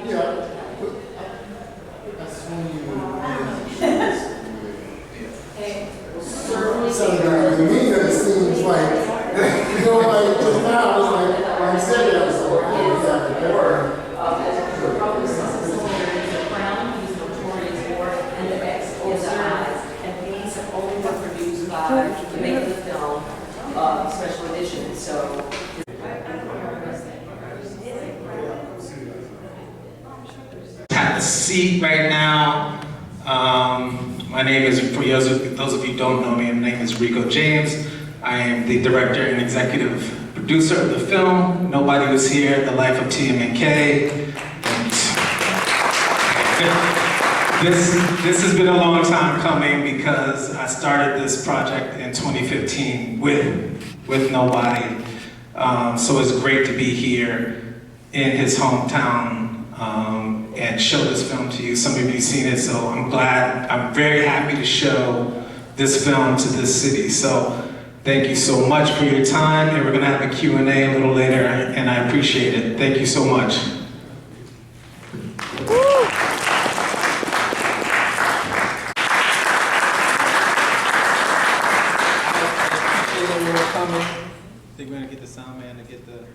Yeah. That's when you. So to me, that seems like, you know, like just now, I was like, when you said that, I was like, what was that before? The crown he's notorious for, and the X is the eyes. And these only were produced by the making of the film, special edition. So. Have a seat right now. My name is, for those of you who don't know me, my name is Rico James. I am the director and executive producer of the film. Nobody Was Here, The Life of TMNK. This has been a long time coming because I started this project in 2015 with nobody. So it's great to be here in his hometown and show this film to you. Some of you have seen it, so I'm very happy to show this film to this city. So thank you so much for your time, and we're gonna have a Q&A a little later, and I appreciate it. Thank you so much. I think we're gonna get the sound man to get the,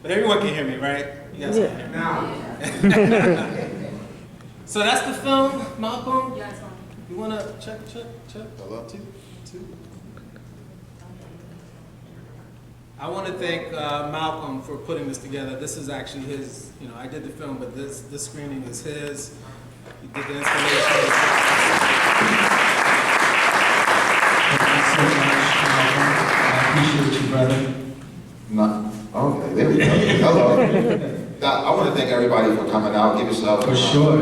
but everyone can hear me, right? You guys can hear me now. So that's the film, Malcolm. You wanna check? Hello. Two. I want to thank Malcolm for putting this together. This is actually his. You know, I did the film, but this screening is his. He did the installation. Thank you so much, Malcolm. I appreciate you, brother. Okay, there we go. Hello. I want to thank everybody for coming out. Give yourself For sure.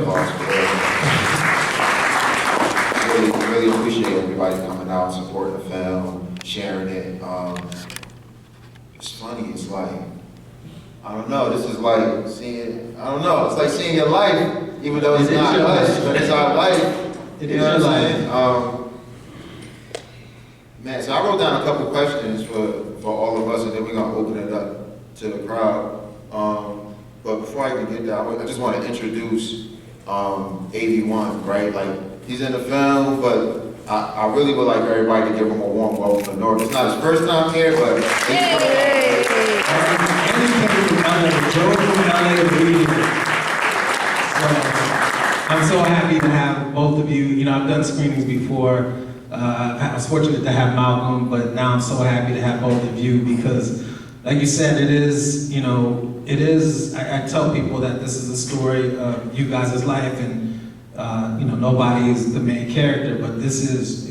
Really appreciate everybody coming out, supporting the film, sharing it. It's funny. It's like, I don't know. This is like seeing. I don't know. It's like seeing your life, even though it's not us, but it's our life. It is your life. Man, so I wrote down a couple questions for all of us, and then we're gonna open it up to the crowd. But before I even get that, I just want to introduce AV1, right? Like, he's in the film, but I really would like everybody to give him a warm welcome to North. It's not his first time here, but And he came from LA, drove from LA to be here. So I'm so happy to have both of you. You know, I've done screenings before. I was fortunate to have Malcolm, but now I'm so happy to have both of you because, like you said, it is, you know, I tell people that this is a story of you guys' life, and you know, nobody is the main character, but this is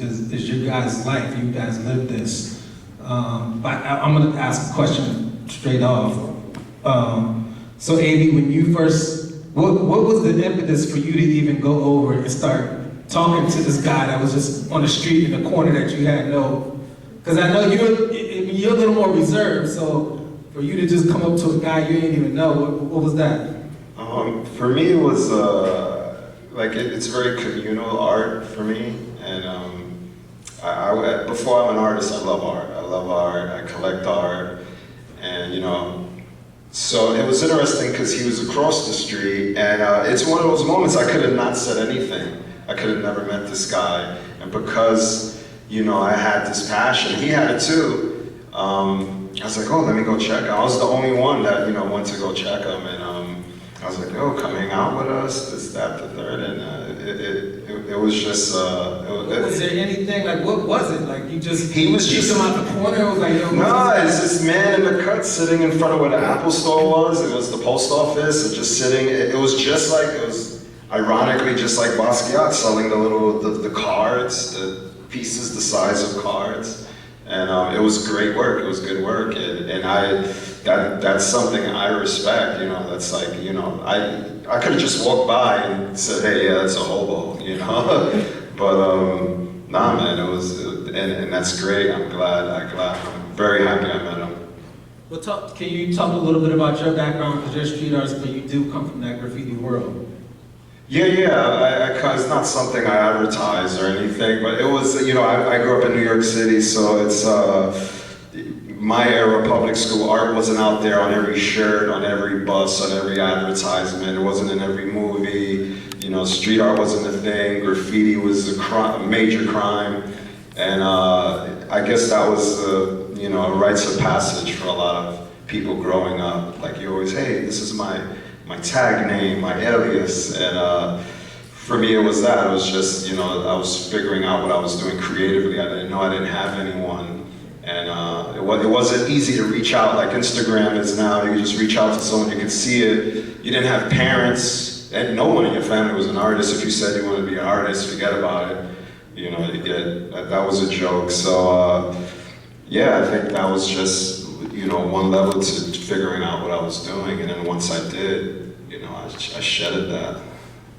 your guys' life. You guys live this. But I'm gonna ask a question straight off. So AV, when you first, what was the impetus for you to even go over and start talking to this guy that was just on the street in the corner that you had no, because I know you're a little more reserved, so for you to just come up to a guy you didn't even know, what was that? For me, it was like it's very communal art for me, and before I'm an artist, I love art. I collect art, and you know, so it was interesting because he was across the street, and it's one of those moments I could have not said anything. I could have never met this guy, and because you know I had this passion, he had it too. I was like, oh, let me go check. I was the only one that went to go check him, and I was like, oh, come hang out with us, this, that, the third, and it was just. Was there anything like what was it like? You just he was just him out the corner. It was like, yo, no, it's this man in the cut sitting in front of where the Apple store was. It was the post office, and just sitting. It was just like it was. Ironically, just like Basquiat selling the cards, the pieces the size of cards, and it was great work. It was good work, and that's something I respect. You know, that's like I could have just walked by and said, hey, yeah, that's a hobo, but nah, man, it was, and that's great. I'm very happy I met him. Well, can you talk a little bit about your background, because you're a street artist, but you do come from that graffiti world? Yeah, it's not something I advertise or anything, but it was, I grew up in New York City, so it's, my era public school, art wasn't out there on every shirt, on every bus, on every advertisement. It wasn't in every movie. You know, street art wasn't a thing. Graffiti was a major crime. And I guess that was, you know, a rites of passage for a lot of people growing up. Like you always, hey, this is my tag name, my alias. And for me, it was that. It was just, you know, I was figuring out what I was doing creatively. I didn't know I didn't have anyone. And it wasn't easy to reach out like Instagram is now. You could just reach out to someone, you could see it. You didn't have parents, and no one in your family was an artist. If you said you wanted to be an artist, forget about it. You know, that was a joke. So, yeah, I think that was just, you know, one level to figuring out what I was doing. And then once I did, you know, I shedded that.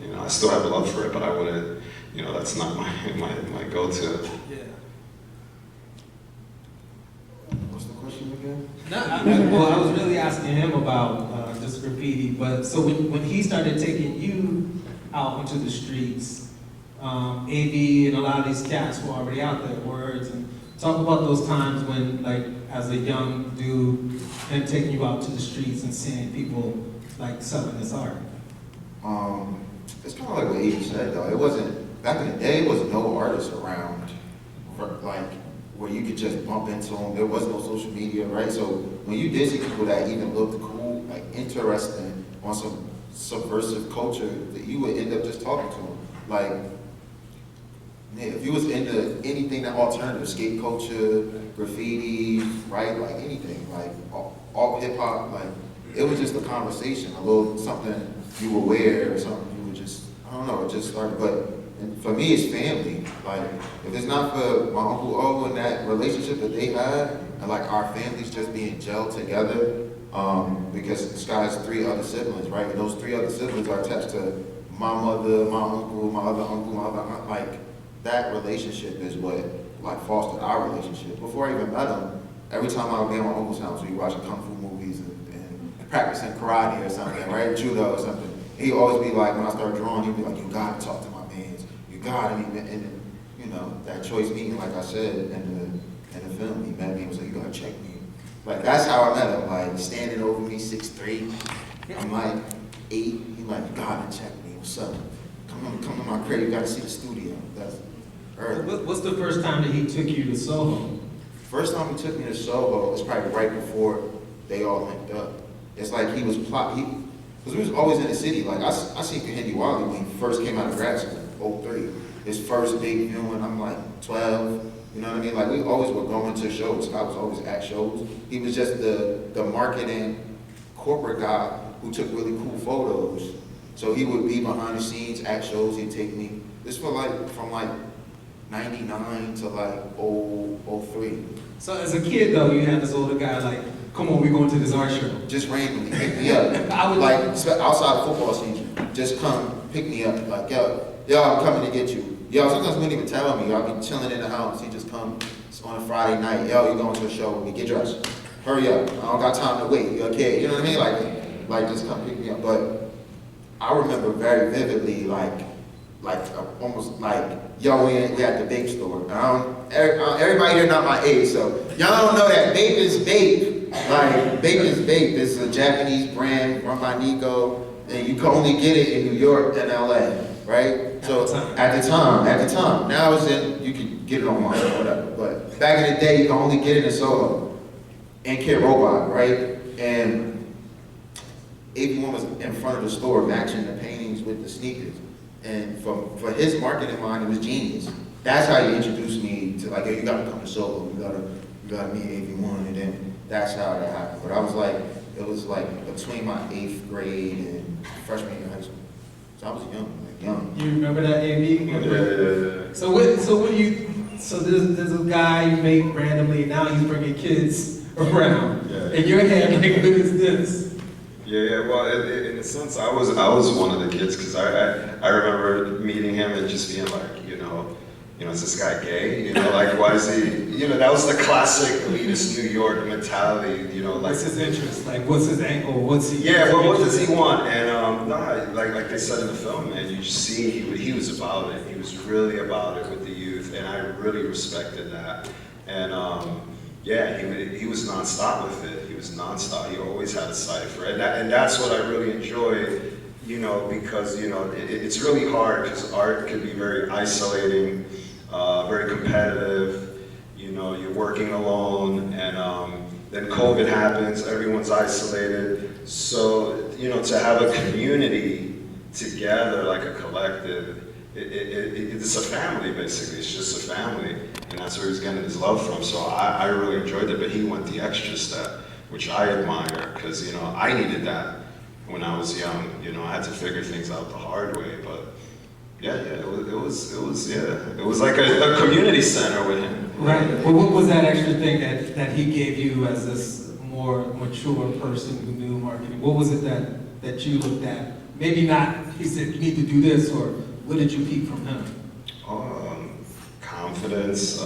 You know, I still have love for it, but I wouldn't, you know, that's not my go-to. Yeah. What's the question again? No, well, I was really asking him about just graffiti, but so when he started taking you out into the streets, AV and a lot of these cats were already out there, Words, and talk about those times when, like, as a young dude, him taking you out to the streets and seeing people, like, selling this art. It's kind of like what Evie said, though. It wasn't, back in the day, there was no artists around, like, where you could just bump into them. There was no social media, right? So when you did see people that even looked cool, like interesting, on some subversive culture, that you would end up just talking to them. Like, yeah, if you was into anything that alternative, skate culture, graffiti, right? Like anything, like all hip hop, like it was just a conversation, a little something you would wear or something you would just, I don't know, it just started. But for me, it's family. Like, if it's not for my Uncle O and that relationship that they had, and like our families just being gelled together, because Sky has 3 other siblings, right? And those 3 other siblings are attached to my mother, my uncle, my other uncle, my other aunt. Like, that relationship is what like fostered our relationship. Before I even met him, every time I would be at my uncle's house, we watching kung fu movies and practicing karate or something, right? Judo or something. He'd always be like, when I started drawing, he'd be like, you gotta talk to my mans. You gotta. And you know, that choice meeting, like I said in the film, he met me and was like, you gotta check me. Like, that's how I met him, like standing over me, 6'3". I'm like 8. He's like, you gotta check me. What's up? Come to my crib, you gotta see the studio. That's early. What's the first time that he took you to Soho? First time he took me to Soho was probably right before they all linked up. It's like he was because we was always in the city. Like I seen Kahindi Wally when he first came out of grad school, 03. His first big viewing, I'm like 12. You know what I mean? Like we always were going to shows. I was always at shows. He was just the marketing corporate guy who took really cool photos. So he would be behind the scenes at shows. He'd take me. This was from 99 to like 03. So as a kid though, you had this older guy like, come on, we're going to this art show. Just randomly pick me up. Like outside football season. Just come pick me up. Like, yo, I'm coming to get you. Yo, sometimes he wouldn't even tell me. I'll be chilling in the house. He just come on a Friday night. Yo, you going to a show with me? Get dressed. Hurry up. I don't got time to wait. You're a kid. You know what I mean? Like just come pick me up. But I remember very vividly, almost like, yo, we at the vape store. Everybody here not my age, so y'all don't know that vape is vape. Like, vape is vape. It's a Japanese brand run by Nico, and you can only get it in New York and LA, right? So at the time. Now you can get it online or whatever. But back in the day, you can only get it in Soho and Kid Robot, right? And everyone was in front of the store matching the paintings with the sneakers. And for his marketing mind, it was genius. That's how he introduced me to like, hey, you gotta come to Soho, you gotta meet AV1, and then that's how that happened. But it was like between my 8th grade and freshman year in high school. So I was young. You remember that AV? Yeah. So there's a guy you make randomly, now he's bringing kids around. Yeah. In your head, like, what is this? Yeah. Well, in a sense, I was one of the kids because I remember meeting him and just being like, you know, is this guy gay? You know, like, why is he? You know, that was the classic elitist New York mentality. You know, like, what's his interest? Like, what's his angle? What's he? Yeah. Well, what does he want? And like they said in the film, man, you just see he was about it. He was really about it with the youth, and I really respected that. And yeah, he was nonstop with it. He was nonstop. He always had a cipher, and that's what I really enjoy, you know, because you know it's really hard because art can be very isolating, very competitive. You know, you're working alone, and then COVID happens. Everyone's isolated. So you know, to have a community together, like a collective, it's a family basically. It's just a family. And that's where he's getting his love from. So I really enjoyed it, but he went the extra step, which I admire, because, you know, I needed that when I was young. You know, I had to figure things out the hard way, but yeah, it was like a community center with him. Right. Well, what was that extra thing that he gave you as this more mature person who knew marketing? What was it that you looked at? Maybe not, he said, you need to do this, or what did you peep from him? Confidence,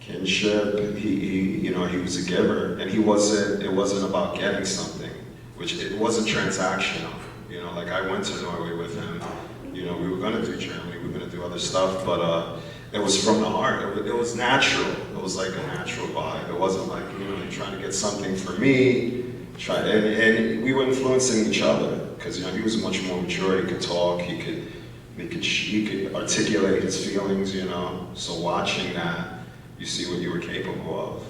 kinship. He was a giver, and it wasn't about getting something, which it wasn't transactional. You know, like I went to Norway with him. You know, we were gonna do Germany, we were gonna do other stuff, but it was from the heart. It was natural. It was like a natural vibe. It wasn't like, you know, you're trying to get something for me. And we were influencing each other, because you know he was much more mature. He could talk. He could articulate his feelings. You know, so watching that, you see what you were capable of.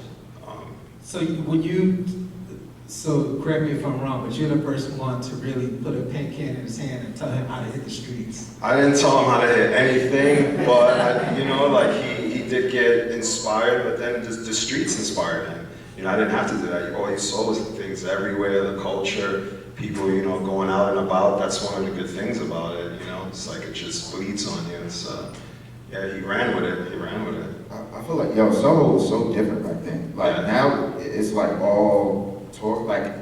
So correct me if I'm wrong, but you're the first one to really put a pen can in his hand and tell him how to hit the streets. I didn't tell him how to hit anything, but you know, like he did get inspired. But then the streets inspired him. You know, I didn't have to do that. All you saw was things everywhere, the culture, people, you know, going out and about. That's one of the good things about it, you know. It's like it just bleeds on you. So, yeah, he ran with it. I feel like, Soho was so different back then. Like, now, it's like all like,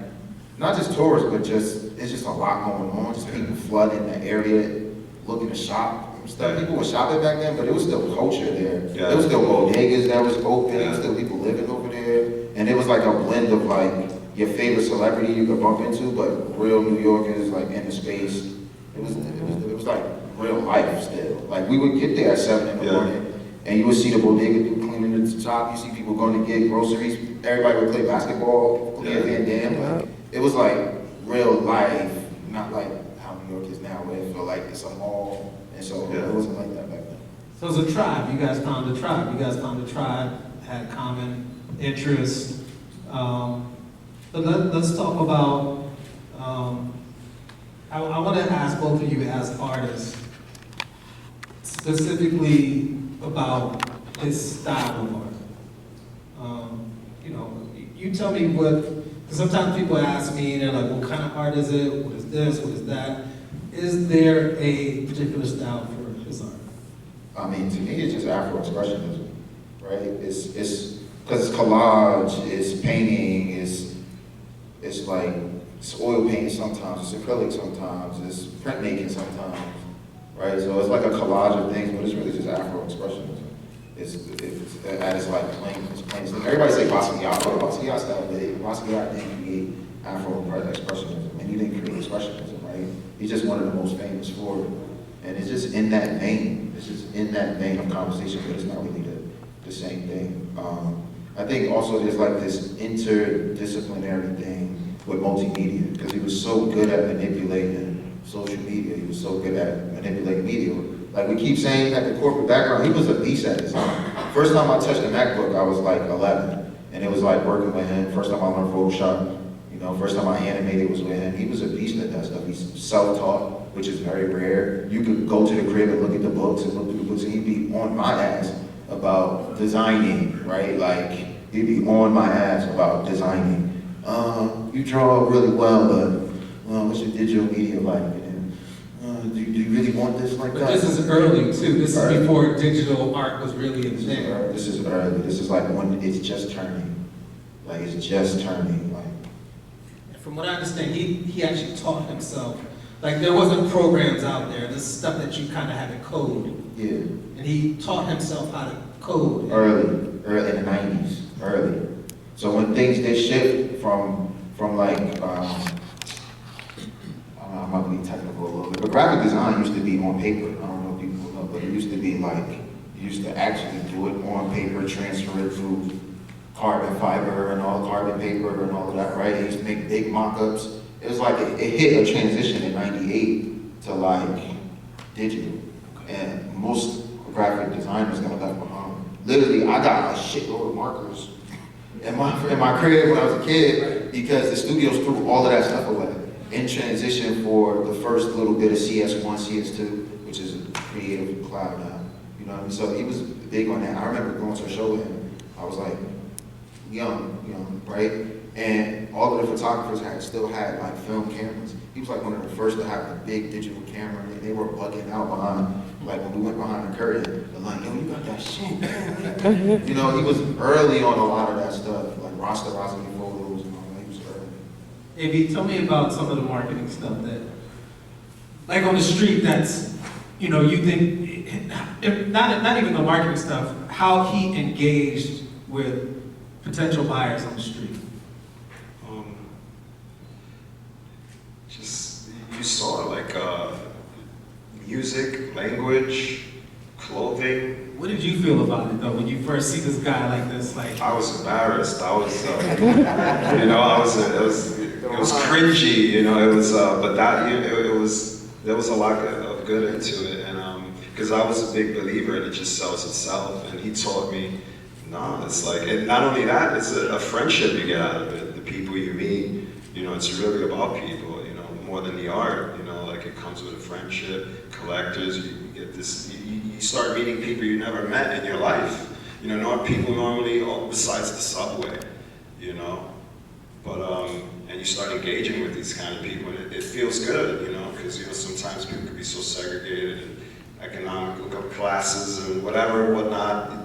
not just tourists, but it's just a lot going on. Just people flooding the area, looking to shop. Stuff. People were shopping back then, but it was still culture there. Yeah. There was still bodegas that was open. There was still people living over there. And it was like a blend of like your favorite celebrity you could bump into, but real New Yorkers like in the space. It was like real life still. Like we would get there at 7 in the morning, and you would see the bodega dude cleaning the top. You see people going to get groceries. Everybody would play basketball. Van Damme. Like, it was like real life, not like how New York is now, where it feel like it's a mall. And so it wasn't like that back then. So it was a tribe. You guys found a tribe. Had common interest. But let's talk about, I want to ask both of you as artists, specifically about his style of art. You know, you tell me because sometimes people ask me, and they're like, what kind of art is it? What is this? What is that? Is there a particular style for his art? I mean, to me, it's just Afro-expressionism, right? It's because it's collage, it's painting, it's like, it's oil painting sometimes, it's acrylic sometimes, it's printmaking sometimes, right? So it's like a collage of things, but it's really just Afro-expressionism. It's at its like plain. Everybody say Basquiat, Basquiat style, but Basquiat didn't create Afro-expressionism, and he didn't create expressionism, right? He's just one of the most famous for it. And it's just in that vein. It's just in that vein of conversation, but it's not really the same thing. I think also there's like this interdisciplinary thing with multimedia, because he was so good at manipulating social media. He was so good at manipulating media. Like we keep saying, he had the corporate background. He was a beast at his own. First time I touched a MacBook, I was like 11. And it was like working with him. First time I learned Photoshop. You know, first time I animated was with him. He was a beast at that stuff. He's self-taught, which is very rare. You could go to the crib and look at the books and look through the books, and he'd be on my ass about designing, right? Like, he'd be on my ass about designing. You draw really well, but what's your digital media like? Do you really want this like that? But this is early too. This is before digital art was really a thing. This is early. This is like when it's just turning. Like it's just turning. Like from what I understand, he actually taught himself. Like there wasn't programs out there. This is stuff that you kind of had to code. Yeah. And he taught himself how to code. Early in the 90s. Early. So when things did shift from like I might be technical a little bit, but graphic design used to be on paper. I don't know if people know, but it used to be like, you used to actually do it on paper, transfer it through carbon fiber and all carbon paper and all of that, right? He used to make big mock-ups. It was like it hit a transition in '98 to like digital, and most graphic designers got left behind. Literally, I got a shitload of markers in my crib when I was a kid because the studios threw all of that stuff away in transition for the first little bit of CS1, CS2, which is a creative cloud now. You know what I mean? So he was big on that. I remember going to a show with him. I was like young, right? And all of the photographers still had like film cameras. He was like one of the first to have a big digital camera, and they were bugging out behind, like when we went behind the curtain, they're like, yo, you got that shit, man. You know, he was early on a lot of that stuff, like rasterizing photos and all that. He was early. Avy, tell me about some of the marketing stuff that, like on the street, that's, you know, you think, not even the marketing stuff, how he engaged with potential buyers on the street. Just, you saw like music, language, clothing. What did you feel about it though, when you first see this guy like this? Like, I was embarrassed. I was, you know, it was cringy, you know, it was, but that, you know, there was a lot of good into it, and because I was a big believer in it just sells itself, and he taught me, no, it's like, and not only that, it's a friendship you get out of it, the people you meet, you know, it's really about people, you know, more than the art, you know, like it comes with a friendship, collectors, you get this, you start meeting people you never met in your life, you know, not people normally, besides the subway, you know, but, and you start engaging with these kind of people, and it feels good, you know, because, you know, sometimes people can be so segregated and economical classes and whatever, whatnot.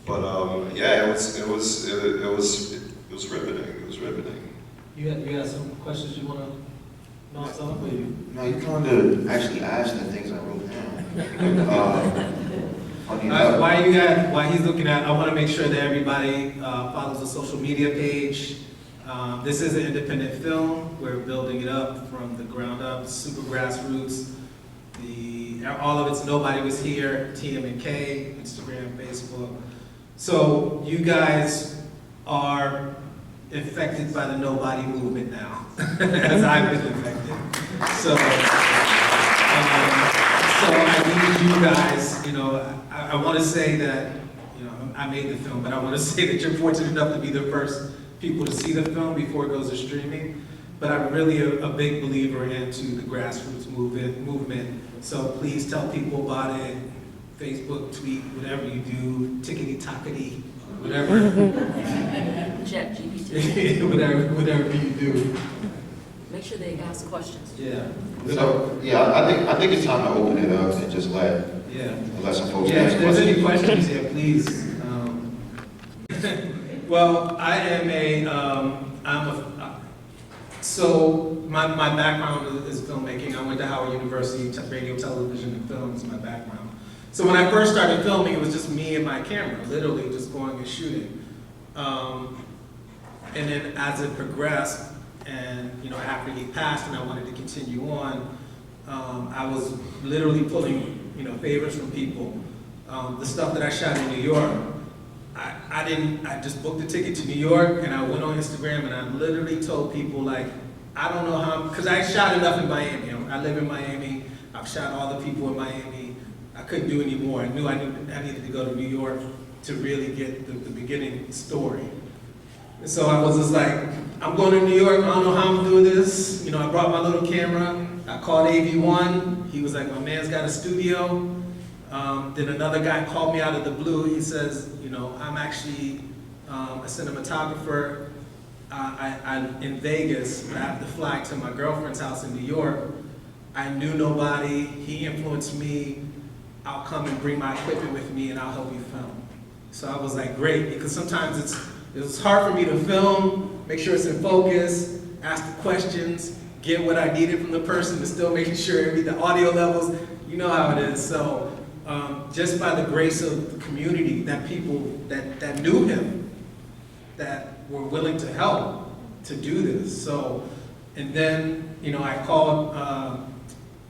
But yeah, it was riveting. It was riveting. you had some questions you want to bounce off, or you? No, you kind of actually asked the things I wrote down. Funny enough. While he's looking at, I want to make sure that everybody follows the social media page. This is an independent film. We're building it up from the ground up, super grassroots. All of it's Nobody Was Here, TMNK, Instagram, Facebook. So you guys are affected by the Nobody movement now, as I've been affected. So I need you guys, you know, I want to say that, you know, I made the film, but I want to say that you're fortunate enough to be the first people to see the film before it goes to streaming. But I'm really a big believer into the grassroots movement. So please tell people about it. Facebook, tweet, whatever you do, tickety-tockety, whatever. Chat GPT. whatever you do. Make sure they ask questions. Yeah. So, yeah, I think it's time to open it up and just let some folks Yeah, ask if there's any questions. questions, yeah, please. Well, I am so my background is filmmaking. I went to Howard University, radio, television, and film is my background. So when I first started filming, it was just me and my camera, literally just going and shooting. And then as it progressed, and you know, after he passed and I wanted to continue on, I was literally pulling, you know, favors from people. The stuff that I shot in New York, I just booked a ticket to New York and I went on Instagram and I literally told people, like, I don't know how, because I shot enough in Miami. I live in Miami. I've shot all the people in Miami. I couldn't do any more. I knew I needed to go to New York to really get the beginning story. And so I was just like, I'm going to New York. I don't know how I'm doing this. You know, I brought my little camera. I called AV1. He was like, my man's got a studio. Then another guy called me out of the blue. He says, you know, I'm actually a cinematographer. I'm in Vegas. I have to fly to my girlfriend's house in New York. I knew nobody. He influenced me. I'll come and bring my equipment with me and I'll help you film. So I was like, great, because sometimes it's hard for me to film, make sure it's in focus, ask the questions, get what I needed from the person, but still making sure the audio levels, you know how it is. So just by the grace of the community, that people that knew him, that were willing to help to do this. So, and then, you know, I called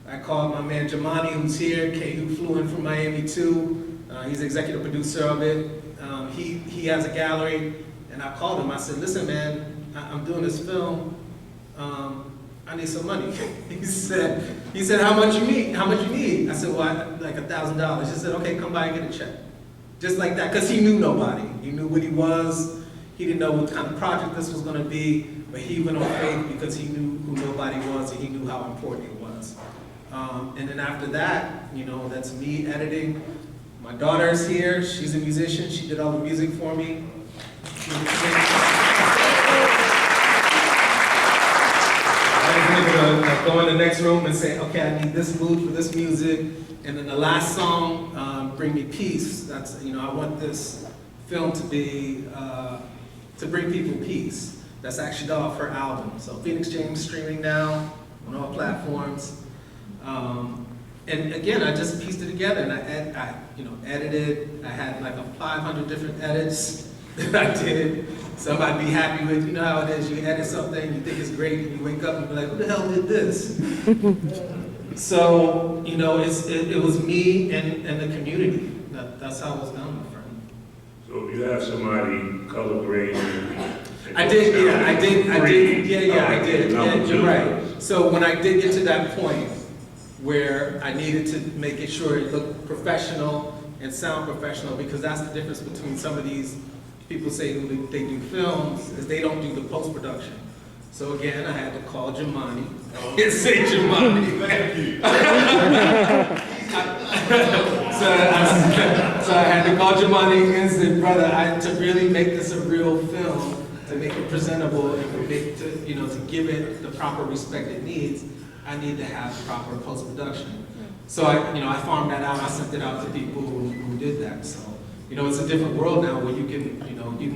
my man Jamani, who's here, who flew in from Miami too. He's the executive producer of it. he has a gallery, and I called him. I said, listen, man, I'm doing this film. I need some money. he said, how much you need? How much you need? I said, well, like $1,000. He said, okay, come by and get a check. Just like that, because he knew nobody. He knew what he was. He didn't know what kind of project this was going to be, but he went on faith because he knew who nobody was and he knew how important it was. And then after that, you know, that's me editing. My daughter's here. She's a musician. She did all the music for me. I was able to go in the next room and say, okay, I need this mood for this music. And then the last song, Bring Me Peace. That's, you know, I want this film to be, to bring people peace. That's actually off her album. So Phoenix James streaming now on all platforms. And again, I just pieced it together and I edited. I had like 500 different edits that I did. Some I'd be happy with. You know how it is, you edit something, you think it's great, and you wake up and be like, who the hell did this? So, you know, it was me and the community. That's how it was done, my friend. So you have somebody color grade? I did. Yeah, you're right. So when I did get to that point where I needed to make it sure it looked professional and sound professional, because that's the difference between some of these people say who they do films, is they don't do the post-production. So again, I had to call Jamani and say, Jamani. Thank you. So I had to call Jamani and say, brother, to really make this a real film, to make it presentable, and to give it the proper respect it needs, I need to have proper post-production. So I farmed that out. I sent it out to people who did that. So it's a different world now where you can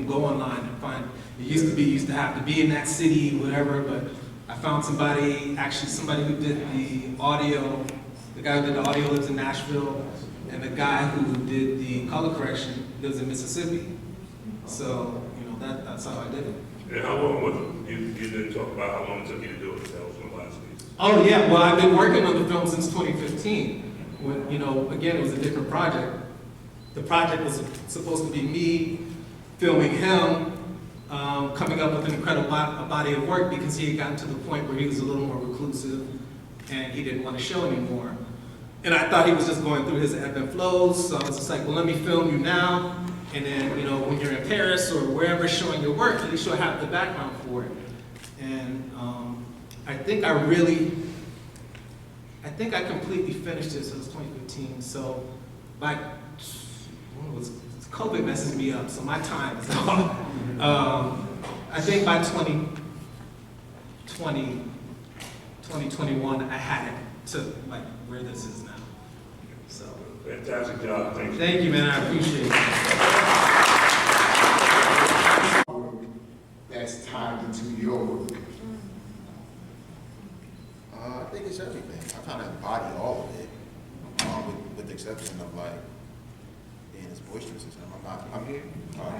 go online and find. It used to have to be in that city, whatever. But I found somebody who did the audio. The guy who did the audio lives in Nashville, and the guy who did the color correction lives in Mississippi. So that's how I did it. And how long was it? You didn't talk about how long it took you to do it. That was my last piece. Oh yeah, well I've been working on the film since 2015. When again it was a different project. The project was supposed to be me filming him, coming up with an incredible body of work because he had gotten to the point where he was a little more reclusive and he didn't want to show anymore. And I thought he was just going through his ebb and flows, so I was just like, well, let me film you now. And then, when you're in Paris or wherever showing your work, at least you'll have the background for it. And I think I completely finished it, so it was 2015. So COVID messes me up, so my time is off. I think by 2021, I had it to where this is now. So. Fantastic job. Thank you. Thank you, man. I appreciate it. That's tied into your work. I think it's everything. I kind of embody all of it, with the exception of being as boisterous as him. I'm here.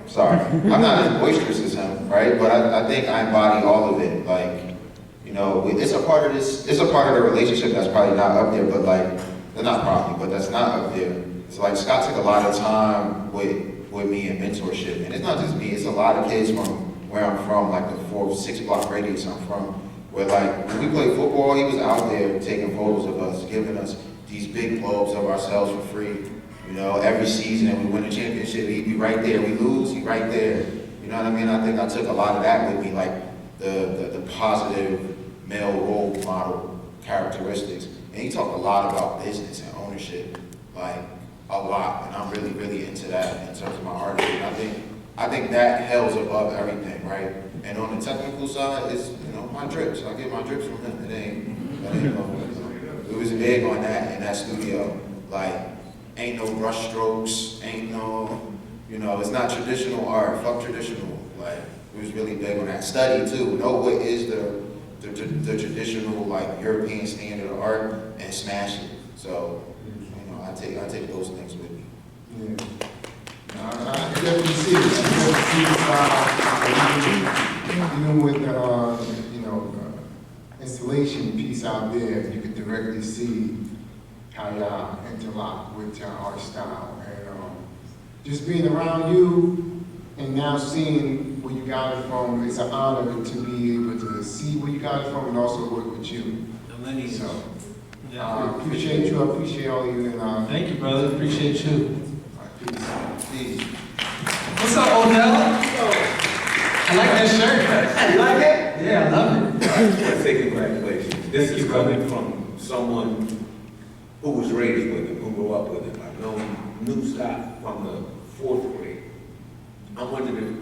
Sorry, I'm not as boisterous as him, right? But I think I embody all of it. It's a part of this. It's a part of the relationship that's probably not up there, but not probably, but that's not up there. It's Scott took a lot of time with me in mentorship, and it's not just me. It's a lot of kids from where I'm from, the 4-6 block radius I'm from. Where when we played football, he was out there taking photos of us, giving us these big globes of ourselves for free. Every season, and we win a championship, he'd be right there. We lose, he's right there. You know what I mean? I think I took a lot of that with me, the positive male role model characteristics. And he talked a lot about business and ownership, a lot. And I'm really, really into that in terms of my art. And I think that held above everything, right? And on the technical side, it's my drips. I get my drips from him. It was big on that in that studio. Ain't no brush strokes, ain't no, it's not traditional art. Fuck traditional. It was really big on that. Study too. Know what is the traditional European standard of art and smash it. So I take those things with me. Yeah. I definitely see it. Even with the installation piece out there, you can directly see how y'all interlock with your art style. And just being around you, And now seeing where you got it from, it's an honor to be able to see where you got it from and also work with you. The lineage. So, Yeah. I appreciate you, I appreciate all of you, and Thank you, brother. Appreciate you. peace. What's up, Odell? I like that shirt. You like it? Yeah, I love it. I want to say congratulations. This is coming from someone who was raised with him, who grew up with him. I've known New Scott from the 4th grade. I'm one of the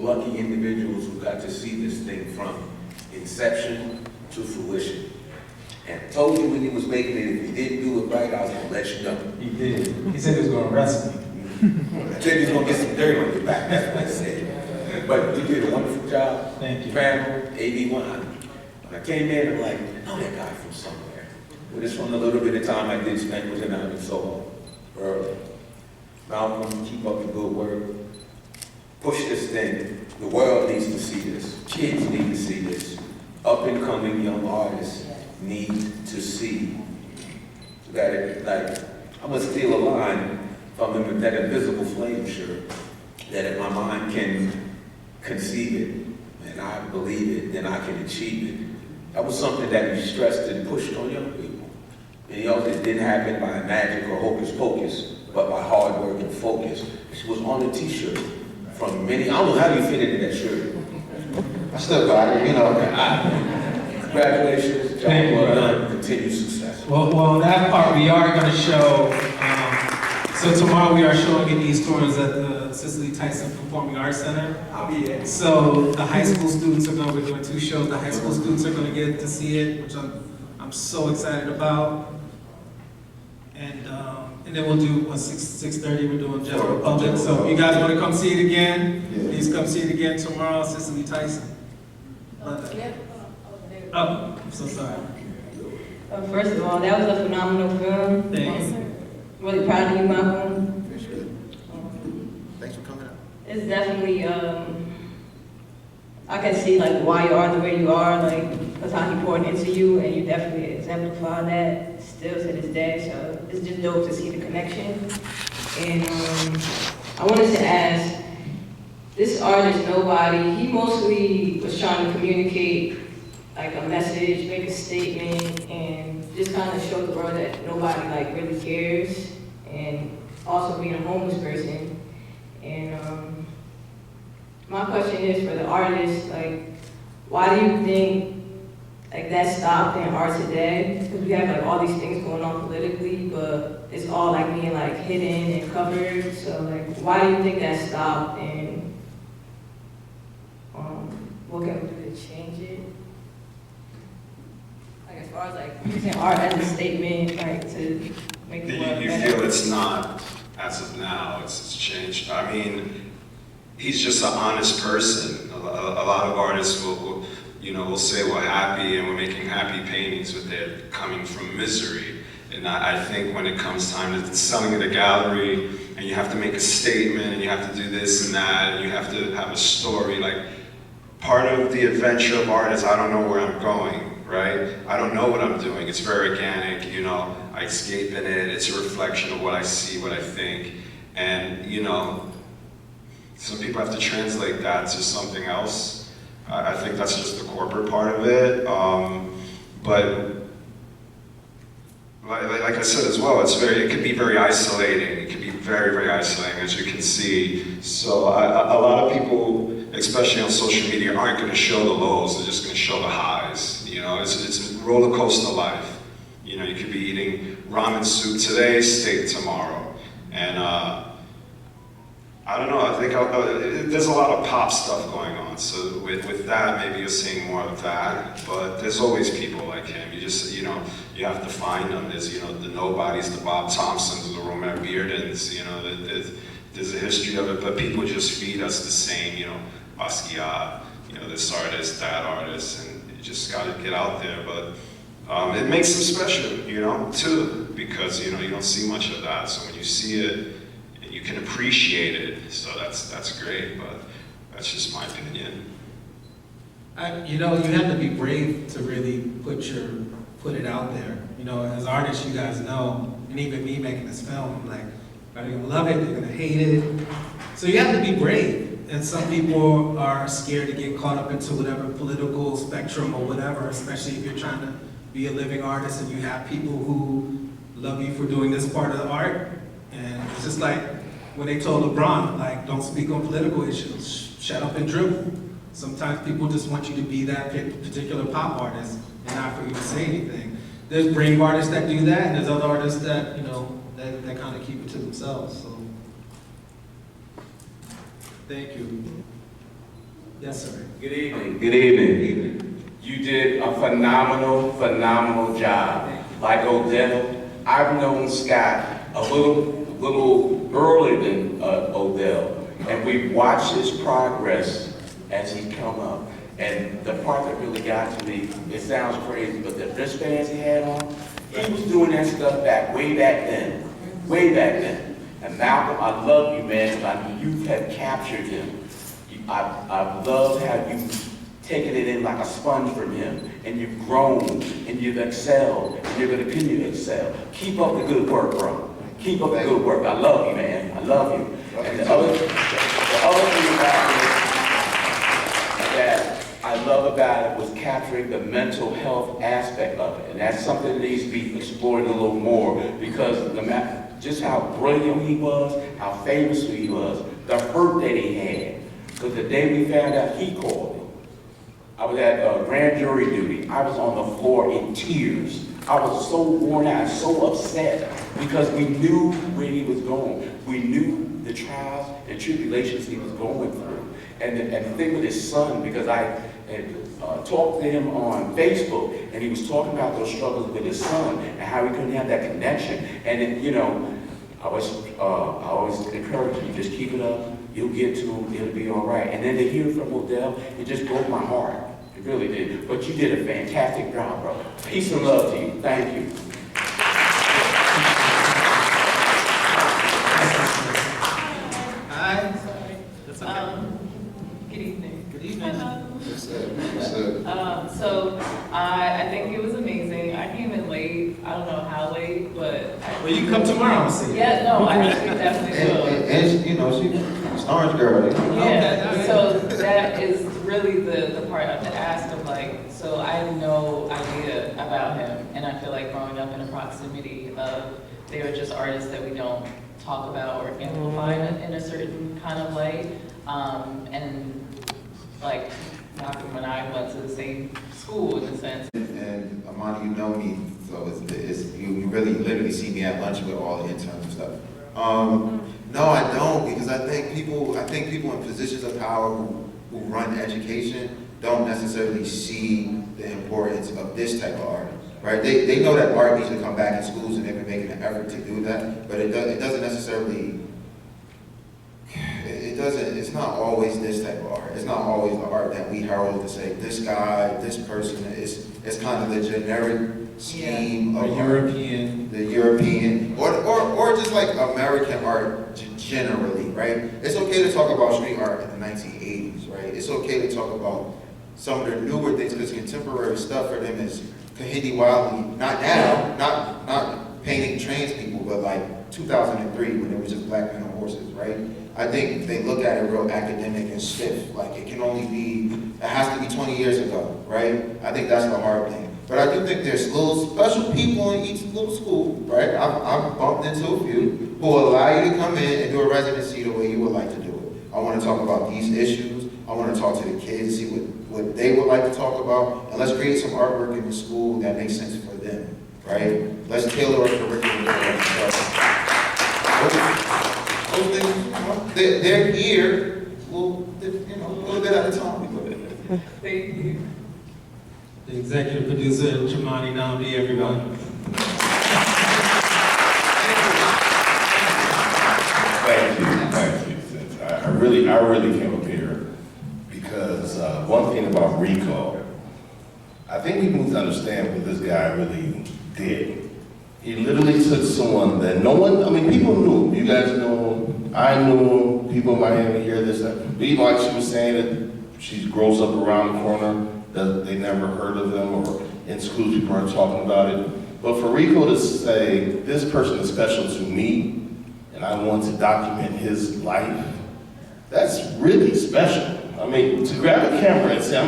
lucky individuals who got to see this thing from inception to fruition. And told you when he was making it, if he didn't do it right, I was going to let you know. He did. He said he was going to arrest me. I said he's going to get some dirt on your back. That's what I said. But you did a wonderful job. Thank you. Panel, AV1. When I came in, I'm like, I know that guy from somewhere. But it's from the little bit of time I did spend with him out in Soho early. Malcolm, keep up the good work. Push this thing. The world needs to see this. Kids need to see this. Up and coming young artists need to see that it, like, I'm gonna steal a line from him with that invisible flame shirt, that if my mind can conceive it and I believe it, then I can achieve it. That was something that he stressed and pushed on young people. And he also didn't happen by magic or hocus pocus, but by hard work and focus. It was on a t-shirt from many, I don't know how you fit into that shirt. I still got it, you know. Congratulations, Thank you, well brother. done, continued success. Well, that part we are going to show. So tomorrow we are showing in East Torrance at the Cicely Tyson Performing Arts Center. I'll be there. So the high school students are going to be doing 2 shows. The high school students are going to get to see it, which I'm so excited about. And then we'll do 6:30. We're doing General Public. So if you guys want to come see it again, please come see it again tomorrow. Cicely Tyson. Oh, I'm so sorry. First of all, that was a phenomenal film. Thanks. Really proud of you, Malcolm. Thanks for coming out. It's definitely, I can see like why you are the way you are, like that's how he poured into you, and you definitely exemplify that still to this day. So it's just dope to see the connection. And I wanted to ask, this artist, Nobody, he mostly was trying to communicate like a message, make a statement, and just kind of show the world that nobody like really cares, and also being a homeless person. And my question is for the artists, like, why do you think like that stopped in art today? Because we have like all these things going on politically, but it's all like being like hidden and covered. So like, why do you think that stopped, and what can we do to change it? Like as far as like using art as a statement, like to make the world You better. feel it's not, as of now, it's changed. I mean, he's just an honest person. A lot of artists will say we're happy and we're making happy paintings, but they're coming from misery. And I think when it comes time to selling at a gallery, and you have to make a statement, and you have to do this and that, and you have to have a story, like, part of the adventure of art is I don't know where I'm going, right? I don't know what I'm doing. It's very organic, I escape in it. It's a reflection of what I see, what I think. And, some people have to translate that to something else. I think that's just the corporate part of it. But like I said as well, it could be very isolating. It could be very, very isolating, as you can see. So a lot of people, especially on social media, aren't going to show the lows. They're just going to show the highs. It's a roller coaster life. You could be eating ramen soup today, steak tomorrow. And I don't know, I think there's a lot of pop stuff going on. So with that, maybe you're seeing more of that. But there's always people like him. You just, you have to find them. There's, the Nobodies, the Bob Thompsons, the Roman Beardens, there's a history of it, but people just feed us the same, Basquiat, this artist, that artist, and you just got to get out there. But it makes them special, too, because, you don't see much of that. So when you see it, you can appreciate it. So that's great, but that's just my opinion. You have to be brave to really put it out there. As artists, you guys know, and even me making this film, I'm like, are they gonna love it? They're gonna hate it. So you have to be brave. And some people are scared to get caught up into whatever political spectrum or whatever, especially if you're trying to be a living artist and you have people who love you for doing this part of the art. And it's just like when they told LeBron, like, don't speak on political issues, shut up and dribble. Sometimes people just want you to be that particular pop artist and not for you to say anything. There's brave artists that do that, and there's other artists that, you know, that kind of keep it to themselves, so. Thank you. Yes, sir. Good evening. Good evening. You did a phenomenal job. Like Odell, I've known Scott a little earlier than Odell, and we've watched his progress as he's come up. And the part that really got to me, it sounds crazy, but the wristbands he had on, he was doing that stuff way back then. And Malcolm, I love you, man. I mean, you have captured him. I love how you've taken it in like a sponge from him, and you've grown, and you've excelled, and you're going to continue to excel. Keep up the good work, bro. Keep up the good work. I love you, man. I love you. And the other thing about it that I love about it was capturing the mental health aspect of it, and that's something that needs to be explored a little more, because just how brilliant he was, how famous he was, the hurt that he had. Because the day we found out, he called me. I was at grand jury duty. I was on the floor in tears. I was so worn out, so upset, because we knew where he was going. We knew the trials and tribulations he was going through. And the thing with his son, because I had talked to him on Facebook, and he was talking about those struggles with his son and how he couldn't have that connection. And then, you know, I always encourage you, just keep it up. You'll get to him, it'll be all right. And then to hear from Odell, it just broke my heart. It really did. But you did a fantastic job, bro. Peace and love to you. Thank you. Hi. Good evening. Good evening. So I think it was amazing. I came in late. I don't know how late, but Well, you can come tomorrow and see it. yeah, no, I actually definitely will. And you know, she's an orange girl. You know? Yeah. Okay. So that is really the part I have to ask of, like, so I had no idea about him, and I feel like growing up in a proximity of, they were just artists that we don't talk about or amplify in a certain kind of light. And like Malcolm and I went to the same school in a sense. And Amani, you know me, so you really literally see me at lunch with all the interns and stuff. No, I don't, because I think people in positions of power who run education don't necessarily see the importance of this type of art, right? They know that art needs to come back in schools, and they've been making an effort to do that, but it doesn't necessarily. It's not always this type of art. It's not always the art that we herald to say, this guy, this person, it's kind of the generic scheme of European. the European, or just like American art generally, right? It's okay to talk about street art in the 1980s, right? It's okay to talk about some of the newer things, because contemporary stuff for them is Kahindi Wildly, not now, not painting trans people, but like 2003 when it was just black men on horses, right? I think they look at it real academic and stiff, like it has to be 20 years ago, right? I think that's the hard thing. But I do think there's little special people in each little school, right? I've bumped into a few who will allow you to come in and do a residency the way you would like to do it. I want to talk about these issues. I want to talk to the kids, see what they would like to talk about, and let's create some artwork in the school that makes sense for them, right? Let's tailor a curriculum for them. Those things, they're here, a little bit at a time. Thank you. The executive producer, Chamani Namdi, everyone. Thank you. I really came up here because one thing about Rico, I think we need to understand what this guy really did. He literally took someone that no one, people knew him. You guys know him. I knew him. People in Miami hear this. But even like she was saying that she grows up around the corner, that they never heard of them, or in schools people aren't talking about it. But for Rico to say, this person is special to me, and I want to document his life, That's really special. I mean, to grab a camera and say,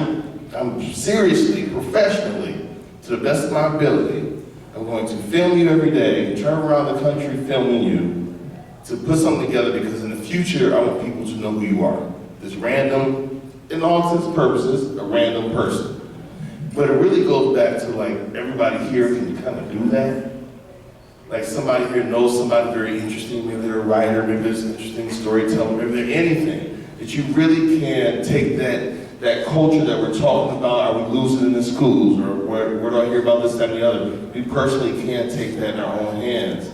I'm seriously, professionally, to the best of my ability, I'm going to film you every day, turn around the country filming you, to put something together because in the future, I want people to know who you are. This random, in all intents and purposes, a random person. But it really goes back to like, everybody here can kind of do that. Like somebody here knows somebody very interesting, maybe they're a writer, maybe there's an interesting storyteller, maybe they're anything. That you really can take that culture that we're talking about, are we losing in the schools, or where do I hear about this, that, and the other? We personally can take that in our own hands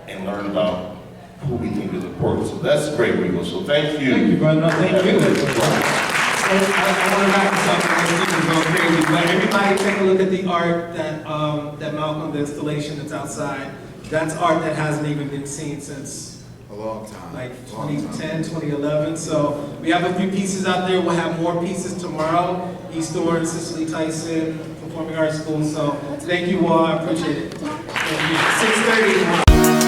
and learn about who we think is important. So that's great, Rico. So thank you. Thank you, brother. No, thank you. I want to wrap this up because this is going crazy. But everybody take a look at the art that Malcolm, the installation that's outside. That's art that hasn't even been seen since A long time. like 2010, 2011. So we have a few pieces out there. We'll have more pieces tomorrow. East Orange, Cicely Tyson, Performing Arts School. So thank you all. I appreciate it. Thank you. 6:30.